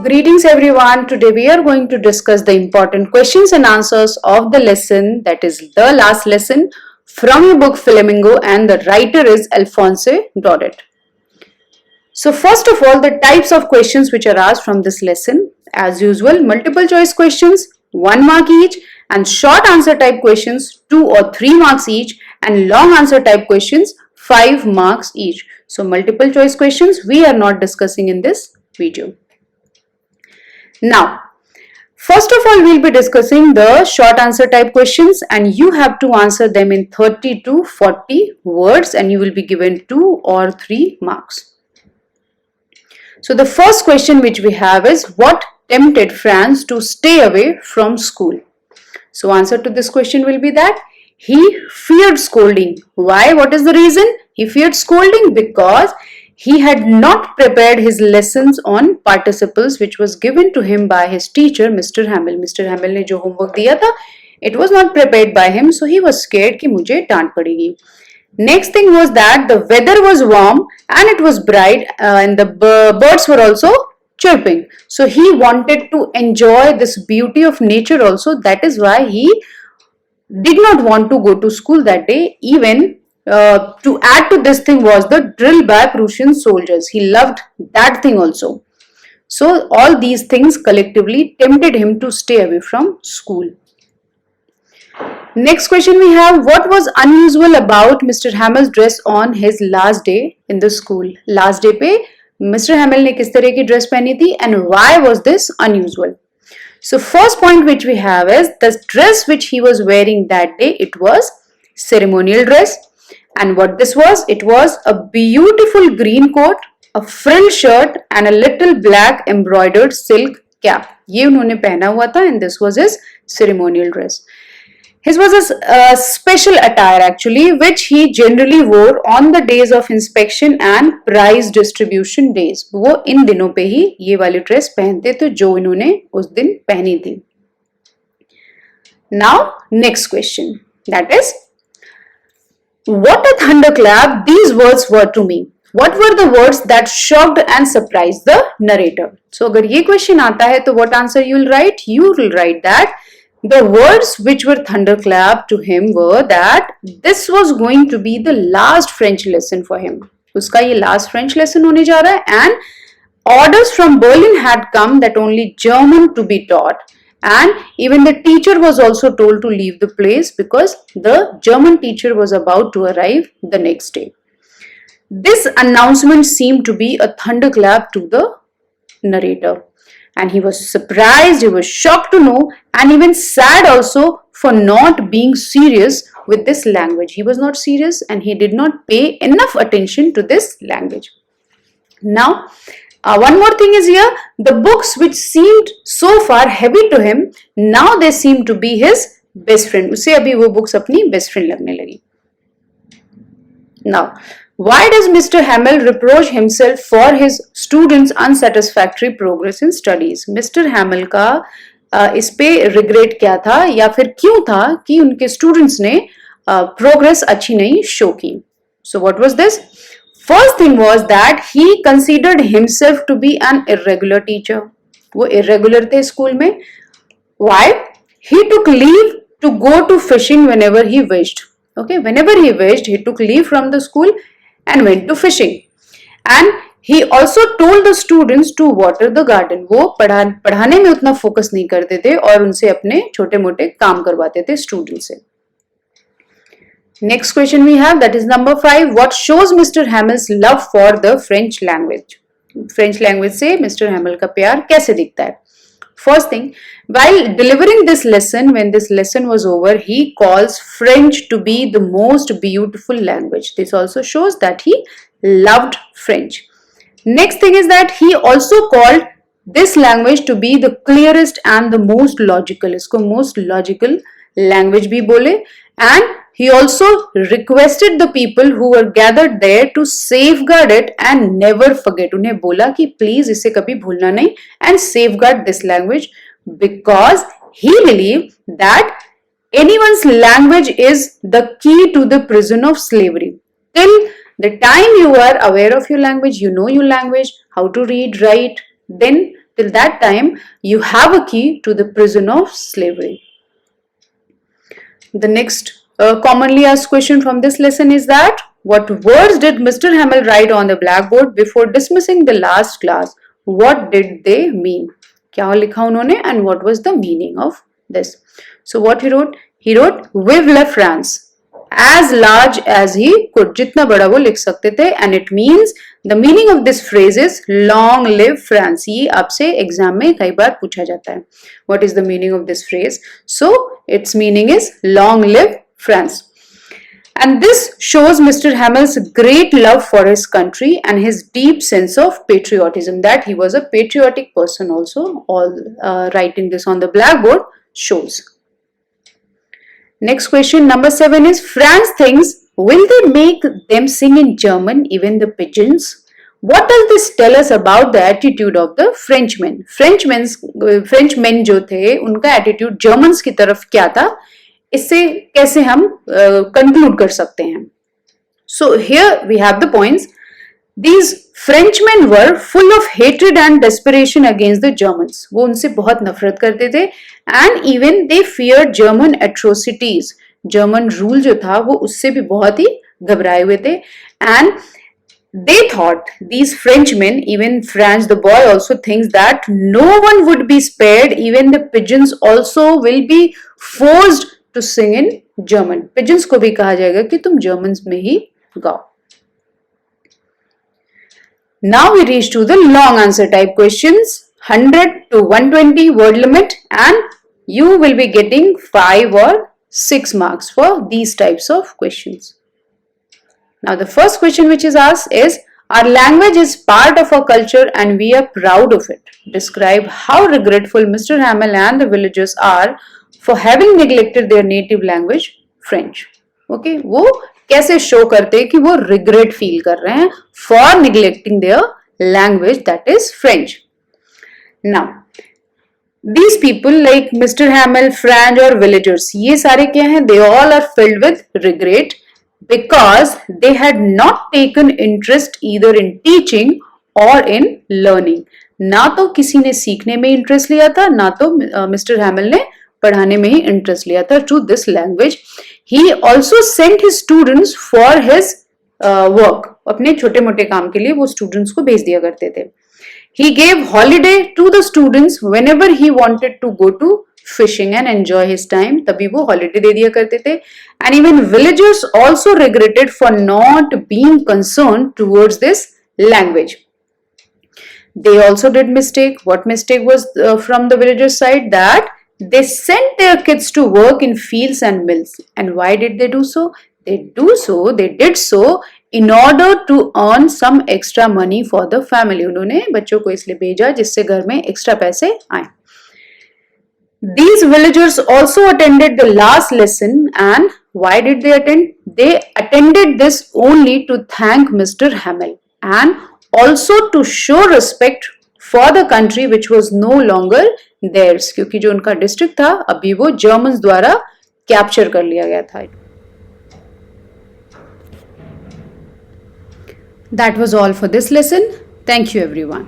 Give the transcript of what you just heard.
Greetings everyone. Today we are going to discuss the important questions and answers of the lesson, that is the last lesson from your book Flamingo, and the writer is Alphonse Daudet. So first of all, the types of questions which are asked from this lesson. As usual, multiple choice questions, 1 mark each, and short answer type questions, 2 or 3 marks each, and long answer type questions, 5 marks each. So multiple choice questions we are not discussing in this video. Now, first of all, we'll be discussing the short answer type questions, and you have to answer them in 30 to 40 words, and you will be given 2 or 3 marks. So the first question which we have is, what tempted Franz to stay away from school? So answer to this question will be that he feared scolding. Why? What is the reason? He feared scolding because he had not prepared his lessons on participles which was given to him by his teacher Mr. Hamill. Mr. Hamill ने जो homework दिया था, it was not prepared by him, so he was scared कि मुझे डांट पड़ेगी. Next thing was that the weather was warm and it was bright, and the birds were also chirping. So he wanted to enjoy this beauty of nature also. That is why he did not want to go to school that day. Even to add to this thing was the drill by Prussian soldiers. He loved that thing also. So all these things collectively tempted him to stay away from school. Next question we have, what was unusual about Mr. Hamill's dress on his last day in the school? Last day पे Mr. Hamill ने किस तरह की dress पहनी थी, and why was this unusual? So first point which we have is the dress which he was wearing that day. It was ceremonial dress. And what this was? It was a beautiful green coat, a frill shirt, and a little black embroidered silk cap. ये उन्होंने पहना हुआ था, and this was his ceremonial dress. His was a special attire actually, which he generally wore on the days of inspection and prize distribution days. वो इन दिनों पे ही ये वाली ड्रेस पहनते थे जो इन्होंने उस दिन पहनी थी. Now next question, that is, what a thunderclap these words were to me. What were the words that shocked and surprised the narrator? So अगर ये question आता है तो what answer you will write? You will write that the words which were thunderclap to him were that this was going to be the last French lesson for him. उसका ये last French lesson होने जा रहा है, and orders from Berlin had come that only German to be taught, and even the teacher was also told to leave the place because the German teacher was about to arrive the next day. This announcement seemed to be a thunderclap to the narrator. And he was surprised, he was shocked to know, and even sad also for not being serious with this language. He was not serious and he did not pay enough attention to this language. Now, one more thing is here, the books which seemed so far heavy to him, now they seem to be his best friend. उसे अभी वो books अपनी best friend लगने लगी. Now, why does Mr. Hamill reproach himself for his students' unsatisfactory progress in studies? Mr. Hamill का इस पे regret क्या था या फिर क्यों था कि उनके students ने progress अच्छी नहीं show की? So what was this? First thing was that he considered himself to be an irregular teacher. वो irregular थे school में. Why? He took leave to go to fishing whenever he wished. Okay, whenever he wished, he took leave from the school and went to fishing. And he also told the students to water the garden. वो पढ़ाने में उतना focus नहीं करते थे और उनसे अपने छोटे मोटे काम करवाते थे students से. Next question we have, that is number 5. What shows Mr. Hamill's love for the French language? French language से Mr. Hamill का प्यार कैसे दिखता है? First thing, while delivering this lesson, when this lesson was over, he calls French to be the most beautiful language. This also shows that he loved French. Next thing is that he also called this language to be the clearest and the most logical. इसको most logical language भी बोले. And he also requested the people who were gathered there to safeguard it and never forget. उन्हें बोला कि please इसे कभी भूलना नहीं and safeguard this language, because he believed that anyone's language is the key to the prison of slavery. Till The time you are aware of your language, you know your language, how to read, write, then till that time you have a key to the prison of slavery. The next commonly asked question from this lesson is that what words did Mr. Hamel write on the blackboard before dismissing the last class? What did they mean? क्या लिखा उन्होंने and what was the meaning of this? So what he wrote? He wrote Vive la France, as large as he could, जितना बड़ा वो लिख सकते थे, and it means the meaning of this phrase is long live France. ये आपसे exam में कई बार पूछा जाता है. What is the meaning of this phrase? So its meaning is long live France. And this shows Mr. Hamel's great love for his country and his deep sense of patriotism, that he was a patriotic person also. All writing this on the blackboard shows. Next question, number 7 is France thinks, will they make them sing in German, even the pigeons? What does this tell us about the attitude of the Frenchmen? Frenchmen जो थे, उनका attitude Germans की तरफ क्या था? इससे कैसे हम conclude कर सकते हैं? So here we have the points. These Frenchmen were full of hatred and desperation against the Germans. वो उनसे बहुत नफरत करते थे and even they feared German atrocities. German rule जो था वो उससे भी बहुत ही घबराए हुए थे and they thought, these Frenchmen, even Franz the boy also thinks that no one would be spared, even the pigeons also will be forced to sing in German. Pigeons को भी कहा जाएगा कि तुम Germans में ही गाओ. Now we reach to the long answer type questions, 100 to 120 word limit, and you will be getting 5 or 6 marks for these types of questions. Now the first question which is asked is, our language is part of our culture and we are proud of it. Describe how regretful Mr. Hamel and the villagers are for having neglected their native language, French. Okay, वो कैसे show करते हैं कि वो regret feel कर रहे हैं for neglecting their language that is French. Now these people like Mr. Hamel, Franz और villagers, ये सारे क्या हैं? They all are filled with regret because they had not taken interest either in teaching or in learning. ना तो किसी ने सीखने में इंटरेस्ट लिया था, ना तो मिस्टर हैमल ने पढ़ाने में ही इंटरेस्ट लिया था to this language. He also sent his students for his work. अपने छोटे मोटे काम के लिए वो स्टूडेंट्स को भेज दिया करते थे. He gave holiday to the students whenever he wanted to go to fishing and enjoy his time. तभी वो holiday दे दिया करते थे. And even villagers also regretted for not being concerned towards this language. They also did mistake. What mistake was from the villagers' side? That they sent their kids to work in fields and mills. And why did they do so? They did so in order to earn some extra money for the family. उन्होंने बच्चों को इसलिए भेजा जिससे घर में extra पैसे आए. These villagers also attended the last lesson, and why did they attend? They attended this only to thank Mr. Hamel and also to show respect for the country which was no longer theirs, क्योंकि जो उनका district था अभी वो Germans द्वारा capture कर लिया गया था. That was all for this lesson. Thank you everyone.